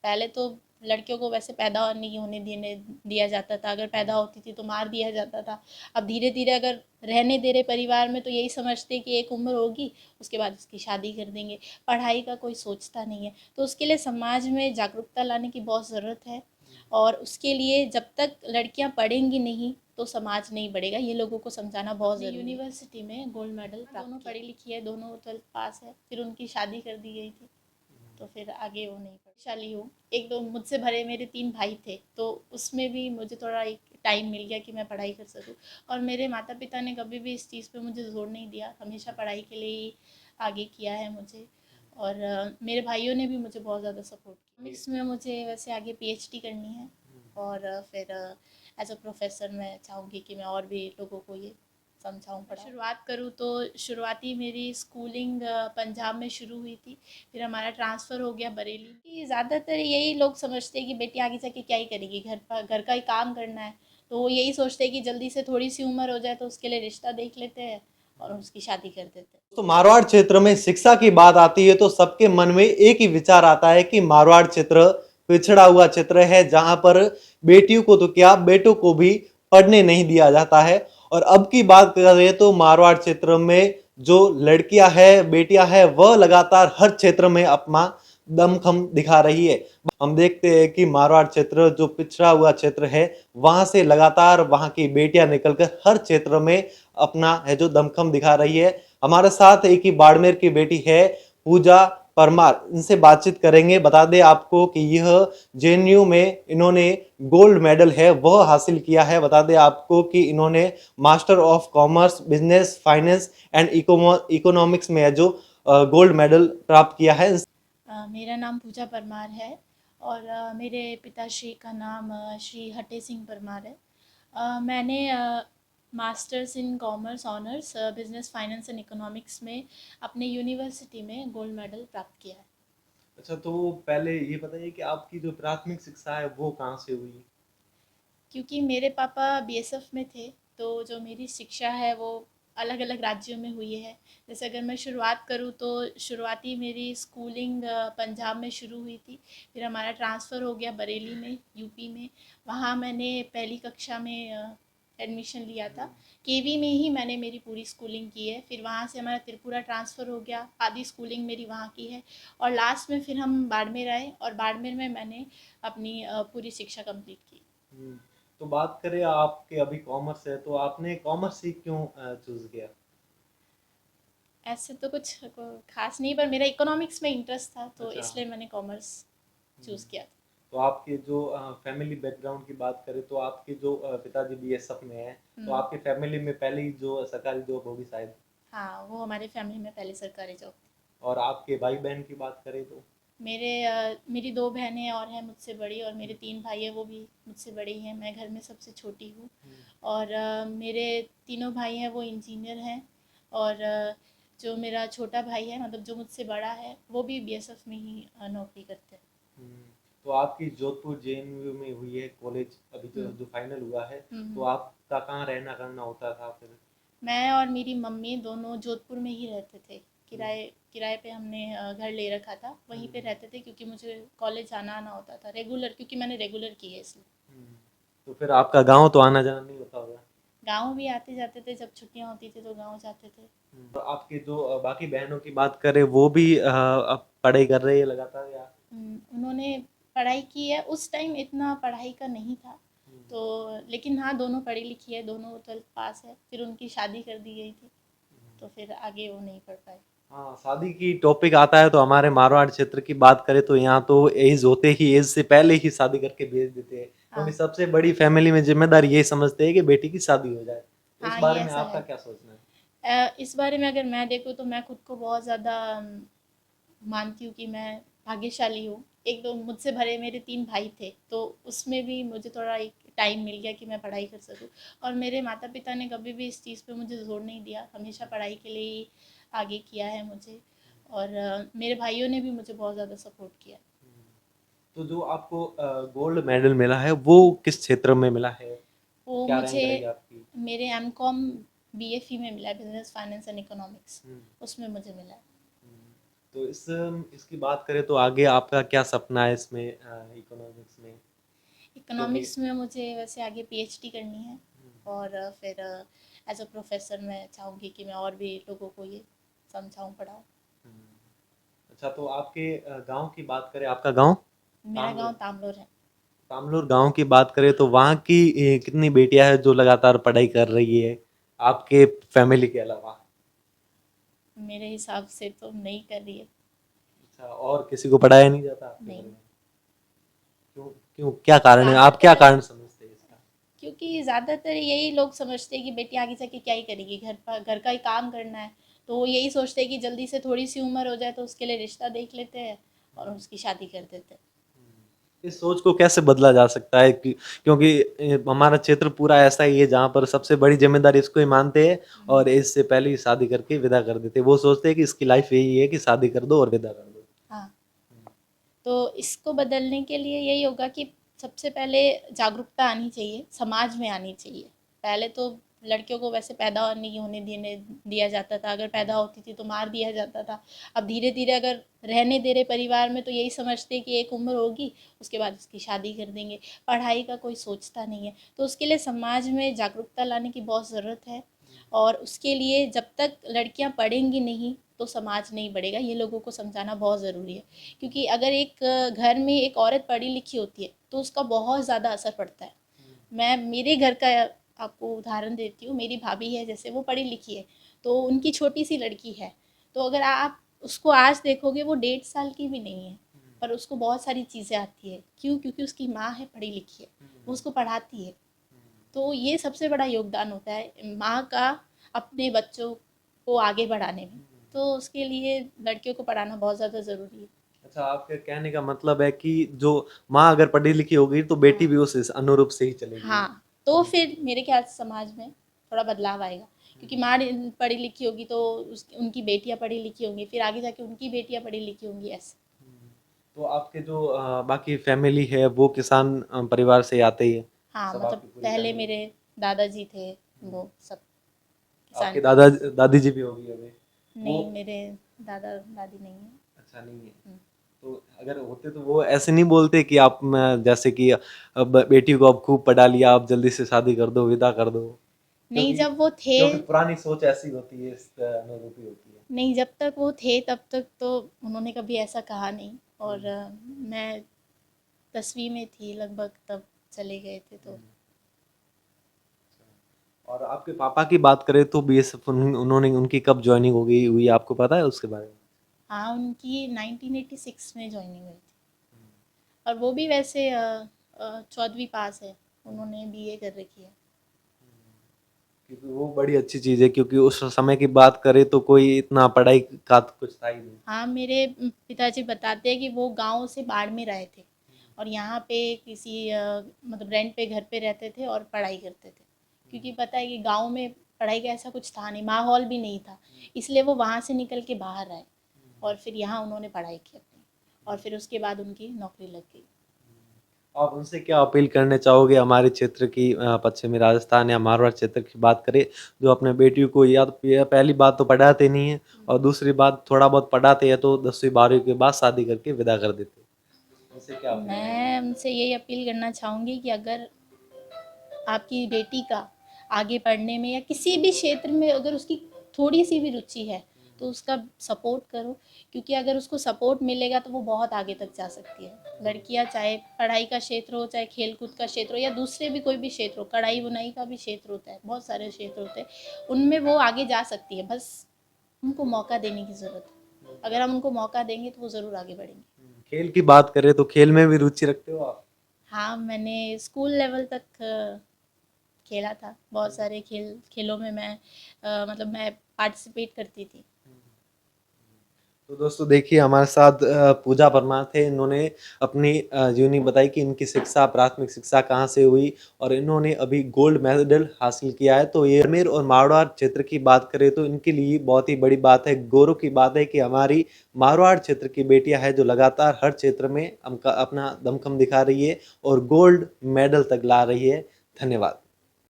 पहले तो लड़कियों को वैसे पैदा नहीं होने देने दिया जाता था, अगर पैदा होती थी तो मार दिया जाता था। अब धीरे धीरे अगर रहने दे रहे परिवार में तो यही समझते कि एक उम्र होगी, उसके बाद उसकी शादी कर देंगे। पढ़ाई का कोई सोचता नहीं है, तो उसके लिए समाज में जागरूकता लाने की बहुत ज़रूरत है। और उसके लिए जब तक लड़कियां पढ़ेंगी नहीं तो समाज नहीं बढ़ेगा, ये लोगों को समझाना बहुत ज़रूरी है। यूनिवर्सिटी में गोल्ड मेडल प्राप्त दोनों पढ़ी लिखी है, दोनों 12th पास है, फिर उनकी शादी कर दी गई थी, तो फिर आगे वो नहीं पढ़ी हूँ। एक दो मुझसे भरे मेरे 3 भाई थे, तो उसमें भी मुझे थोड़ा एक टाइम मिल गया कि मैं पढ़ाई कर सकूँ। और मेरे माता पिता ने कभी भी इस चीज़ पे मुझे जोर नहीं दिया, हमेशा पढ़ाई के लिए ही आगे किया है मुझे। और मेरे भाइयों ने भी मुझे बहुत ज़्यादा सपोर्ट किया। इसमें मुझे वैसे आगे पीएचडी करनी है, और फिर एज अ प्रोफेसर मैं चाहूँगी कि मैं और भी लोगों को ये समझाऊँ पढ़ाऊँ। शुरुआत करूँ तो शुरुआती मेरी स्कूलिंग पंजाब में शुरू हुई थी, फिर हमारा ट्रांसफ़र हो गया बरेली। कि ज़्यादातर यही लोग समझते हैं कि बेटी आगे जाके क्या ही करेगी, घर का ही काम करना है, तो वो यही सोचते हैं कि जल्दी से थोड़ी सी उम्र हो जाए तो उसके लिए रिश्ता देख लेते हैं और उसकी शादी कर देते हैं। तो मारवाड़ क्षेत्र में शिक्षा की बात आती है तो सबके मन में एक ही विचार आता है कि मारवाड़ क्षेत्र पिछड़ा हुआ क्षेत्र है, जहां पर बेटियों को तो क्या बेटों को भी पढ़ने नहीं दिया जाता है। और अब की बात करें तो मारवाड़ क्षेत्र में जो लड़कियां हैं, बेटियां हैं, वह लगातार हर क्षेत्र में अपना दमखम दिखा रही है। हम देखते हैं कि मारवाड़ क्षेत्र जो पिछड़ा हुआ क्षेत्र है, वहां से लगातार वहां की बेटियां निकलकर हर क्षेत्र में अपना है जो दमखम दिखा रही है। हमारे साथ एक ही बाड़मेर की बेटी है, पूजा परमार, इनसे बातचीत करेंगे। बता दें आपको कि यह जेएनयू में इन्होंने गोल्ड मेडल है वह हासिल किया है। बता दें आपको कि इन्होंने master of commerce business finance and economics में है जो गोल्ड मेडल प्राप्त किया है। मेरा नाम पूजा परमार है, और मेरे पिताश्री का नाम श्री हटे सिंह परमार है। मैंने masters in commerce honours business finance and economics में अपने यूनिवर्सिटी में गोल्ड मेडल प्राप्त किया है। अच्छा, तो पहले ये बताइए कि आपकी जो प्राथमिक शिक्षा है वो कहाँ से हुई? क्योंकि मेरे पापा बीएसएफ में थे, तो जो मेरी शिक्षा है वो अलग अलग राज्यों में हुई है। जैसे अगर मैं शुरुआत करूँ तो शुरुआती मेरी स्कूलिंग पंजाब में शुरू हुई थी, फिर हमारा ट्रांसफ़र हो गया बरेली में, यूपी में। वहाँ मैंने पहली कक्षा में एडमिशन लिया था। केवी में ही मैंने मेरी पूरी स्कूलिंग की है, फिर वहाँ से हमारा त्रिपुरा ट्रांसफ़र हो गया, आधी स्कूलिंग मेरी वहाँ की है। और लास्ट में फिर हम बाड़मेर आए, और बाड़मेर में मैंने अपनी पूरी शिक्षा कंप्लीट की। हम्म, तो बात करें आपके अभी कॉमर्स है तो आपने कॉमर्स ही क्यों चूज किया? ऐसे तो कुछ खास नहीं, पर मेरा इकोनॉमिक्स में इंटरेस्ट था, तो अच्छा। इसलिए मैंने कॉमर्स हम्म, चूज़ किया था। तो आपके जो फैमिली बैकग्राउंड की बात करें तो आपके जो पिताजी बीएसएफ में है, तो आपके फैमिली में पहले ही जो सरकारी जॉब होगी शायद। हाँ, वो हमारे फैमिली में पहले सरकारी जॉब थी। और आपके भाई बहन की बात करें तो? मेरी 2 बहनें और हैं मुझसे बड़ी, और मेरे 3 भाई हैं, वो भी मुझसे बड़े ही हैं। मैं घर में सबसे छोटी हूँ। और मेरे तीनों भाई हैं वो इंजीनियर हैं। और जो मेरा छोटा भाई है, मतलब जो मुझसे बड़ा है, वो भी बीएसएफ में ही नौकरी करते हैं। हम्म, तो आपकी जोधपुर जेएनयू में हुई है कॉलेज, अभी जो जो फाइनल हुआ है, तो आपका कहाँ रहना करना होता था फिर? मैं और मेरी मम्मी दोनों जोधपुर में ही रहते थे। किराए किराए पे हमने घर ले रखा था, वहीं पे रहते थे, क्योंकि मुझे कॉलेज आना आना होता था रेगुलर, क्योंकि मैंने रेगुलर की है इसलिए। हम्म, तो फिर आपका गांव तो आना जाना नहीं होता होगा? गाँव भी आते जाते थे, जब छुट्टियाँ होती थी तो गाँव जाते थे। तो आपके जो बाकी बहनों की बात करें वो भी अब पढ़ाई कर रही है लगातार या? उन्होंने पढ़ाई की है, उस टाइम इतना पढ़ाई का नहीं था, तो लेकिन हाँ, दोनों पढ़ी लिखी है, दोनों 12th पास है, फिर उनकी शादी कर दी गई थी, तो फिर आगे वो नहीं पढ़ पाए। हाँ, शादी की टॉपिक आता है तो हमारे मारवाड़ क्षेत्र की बात करें तो यहाँ तो एज होते ही, एज से पहले ही शादी करके भेज देते हैं, क्योंकि हाँ, सबसे बड़ी फैमिली में जिम्मेदारी यही समझते हैं कि बेटी की शादी हो जाए। तो इस हाँ, ये बारे में ऐसा आपका है। क्या सोचना है? इस बारे में अगर मैं देखूँ तो मैं खुद को बहुत ज़्यादा मानती हूँ कि मैं भाग्यशाली हूँ। एक दो मुझसे भरे मेरे 3 भाई थे, तो उसमें भी मुझे थोड़ा एक टाइम मिल गया कि मैं पढ़ाई कर सकूँ। और मेरे माता पिता ने कभी भी इस चीज़ पे मुझे जोर नहीं दिया, हमेशा पढ़ाई के लिए ही आगे किया है मुझे। और मेरे भाइयों ने भी मुझे बहुत ज़्यादा सपोर्ट किया। तो जो आपको गोल्ड मेडल मिला है वो किस क्षेत्र में मिला है? वो क्या मुझे रैंक रही आपकी? मेरे एमकॉम बीएफई में मिला है, बिजनेस फाइनेंस एंड इकोनॉमिक्स, हम्म, उसमें मुझे मिला है। हम्म। तो इसकी बात करें तो आगे आपका क्या सपना है इसमें, इकोनॉमिक्स में? इकोनॉमिक्स में मुझे वैसे आगे पीएचडी करनी है, और फिर एज अ प्रोफेसर मैं चाहूँगी कि मैं और भी लोगों को ये समझाऊँ, पढ़ाऊँ। अच्छा, तो आपके गांव की बात करें, आपका गांव मेरा गांव तामलूर, तामलोर है। तामलूर गांव की बात करें तो वहाँ की कितनी बेटियां हैं जो लगातार पढ़ाई कर रही है आपके फैमिली के अलावा? मेरे हिसाब से तो नहीं कर रही है। अच्छा, और किसी को पढ़ाया नहीं जाता आपके घर नहीं। में? क्यों? क्यों, क्या कारण है, आप क्या ज़्यादातर, कारण समझते हैं इसका? क्योंकि ज़्यादातर यही लोग समझते हैं कि बेटी आगे जाके क्या ही करेगी, घर का ही काम करना है। तो वो यही सोचते हैं कि जल्दी से थोड़ी सी उम्र हो जाए तो उसके लिए रिश्ता देख लेते हैं और उसकी शादी कर देते हैं। इस सोच को कैसे बदला जा सकता है कि क्योंकि हमारा क्षेत्र पूरा ऐसा ही है जहाँ पर सबसे बड़ी जिम्मेदारी इसको ही मानते हैं और इससे पहले ही शादी करके विदा कर देते हैं। वो सोचते हैं कि इसकी लाइफ यही है कि शादी कर दो और विदा कर दो। हाँ, तो इसको बदलने के लिए यही होगा कि सबसे पहले जागरूकता आनी चाहिए, समाज में आनी चाहिए। पहले तो लड़कियों को वैसे पैदा नहीं होने देने दिया जाता था, अगर पैदा होती थी तो मार दिया जाता था। अब धीरे धीरे अगर रहने दे रहे परिवार में तो यही समझते कि एक उम्र होगी, उसके बाद उसकी शादी कर देंगे। पढ़ाई का कोई सोचता नहीं है, तो उसके लिए समाज में जागरूकता लाने की बहुत ज़रूरत है। और उसके लिए जब तक लड़कियां पढ़ेंगी नहीं तो समाज नहीं बढ़ेगा, ये लोगों को समझाना बहुत ज़रूरी है। क्योंकि अगर एक घर में एक औरत पढ़ी लिखी होती है तो उसका बहुत ज़्यादा असर पड़ता है। मैं मेरे घर का आपको उदाहरण देती हूँ। मेरी भाभी है, जैसे वो पढ़ी लिखी है, तो उनकी छोटी सी लड़की है, तो अगर आप उसको आज देखोगे वो 1.5 साल की भी नहीं है, पर उसको बहुत सारी चीज़ें आती है। क्यों? क्योंकि उसकी माँ है, पढ़ी लिखी है, वो उसको पढ़ाती है। तो ये सबसे बड़ा योगदान होता है माँ का अपने बच्चों को आगे बढ़ाने में। तो उसके लिए लड़कियों को पढ़ाना बहुत ज़्यादा ज़रूरी है। अच्छा, आपके कहने का मतलब है कि जो माँ अगर पढ़ी लिखी होगी तो बेटी हाँ। भी उस अनुरूप से ही चलेगी। हाँ, तो फिर मेरे ख्याल से समाज में थोड़ा बदलाव आएगा। क्योंकि माँ पढ़ी लिखी होगी तो उनकी बेटियाँ पढ़ी लिखी होंगी, फिर आगे जाके उनकी बेटियाँ पढ़ी लिखी होंगी, ऐसे। तो आपके जो बाकी फैमिली है वो किसान परिवार से आते ही है? हाँ, सब मतलब आपकी पूरी पहले फैमिली? मेरे दादाजी थे, वो सब किसान आपके ही थे। दादी जी भी होगी अभी? वो नहीं, मेरे दादा दादी नहीं है। अच्छा नहीं है। हम्म। तो अगर होते तो वो ऐसे नहीं बोलते कि आप जैसे कि अब बेटी को अब खूब पढ़ा लिया, आप जल्दी से शादी कर दो, विदा कर दो? नहीं, क्योंकि जब वो थे, क्योंकि पुरानी सोच ऐसी होती है, इस अनुरूप ही होती है। नहीं जब तक वो थे तब तक तो उन्होंने कभी ऐसा कहा नहीं। और मैं 10वीं में थी लगभग तब चले गए थे, तो और आपके पापा की बात करें तो बीएसएफ उन्होंने उनकी कब ज्वाइनिंग हो गई हुई, आपको पता है उसके बारे में? हाँ, उनकी 1986 में ज्वाइनिंग हुई थी। और वो भी वैसे 14वीं पास है, उन्होंने बीए कर रखी है। क्योंकि वो बड़ी अच्छी चीज है, क्योंकि उस समय की बात करें तो कोई इतना पढ़ाई का तो कुछ था ही नहीं। हाँ, मेरे पिताजी बताते हैं कि वो गांव से बाढ़ में रहे थे और यहाँ पे किसी मतलब रेंट पे घर पे रहते थे और पढ़ाई करते थे। क्योंकि पता है कि गांव में पढ़ाई का ऐसा कुछ था नहीं, माहौल भी नहीं था, इसलिए वो वहाँ से निकल के बाहर आए और फिर यहाँ उन्होंने पढ़ाई की अपनी, और फिर उसके बाद उनकी नौकरी लग गई। आप उनसे क्या अपील करने चाहोगे हमारे क्षेत्र की, पश्चिमी राजस्थान या मारवाड़ क्षेत्र की बात करें, जो अपने बेटियों को या तो पहली बात तो पढ़ाते नहीं है और दूसरी बात थोड़ा बहुत पढ़ाते हैं तो 10वीं 12वीं के बाद शादी करके विदा कर देते हैं? उनसे क्या अपील करेंगे? मैं उनसे यही अपील करना चाहूँगी कि अगर आपकी बेटी का आगे पढ़ने में या किसी भी क्षेत्र में अगर उसकी थोड़ी सी भी रुचि है तो उसका सपोर्ट करो। क्योंकि अगर उसको सपोर्ट मिलेगा तो वो बहुत आगे तक जा सकती है। लड़कियां चाहे पढ़ाई का क्षेत्र हो, चाहे खेल कूद का क्षेत्र हो, या दूसरे भी कोई भी क्षेत्र हो, कढ़ाई बुनाई का भी क्षेत्र होता है, बहुत सारे क्षेत्र होते हैं, उनमें वो आगे जा सकती है। बस उनको मौका देने की ज़रूरत है। अगर हम उनको मौका देंगे तो वो ज़रूर आगे बढ़ेंगे। खेल की बात करें तो खेल में भी रुचि रखते हो आप? हाँ, मैंने स्कूल लेवल तक खेला था। बहुत सारे खेलों में मैं मतलब मैं पार्टिसिपेट करती थी। तो दोस्तों देखिए हमारे साथ पूजा परमार थे। इन्होंने अपनी जीवनी बताई कि इनकी शिक्षा, प्राथमिक शिक्षा कहाँ से हुई और इन्होंने अभी गोल्ड मेडल हासिल किया है। तो ये अजमेर और मारवाड़ क्षेत्र की बात करें तो इनके लिए बहुत ही बड़ी बात है, गौरव की बात है कि हमारी मारवाड़ क्षेत्र की बेटियां हैं जो लगातार हर क्षेत्र में अपना दमखम दिखा रही है और गोल्ड मेडल तक ला रही है। धन्यवाद।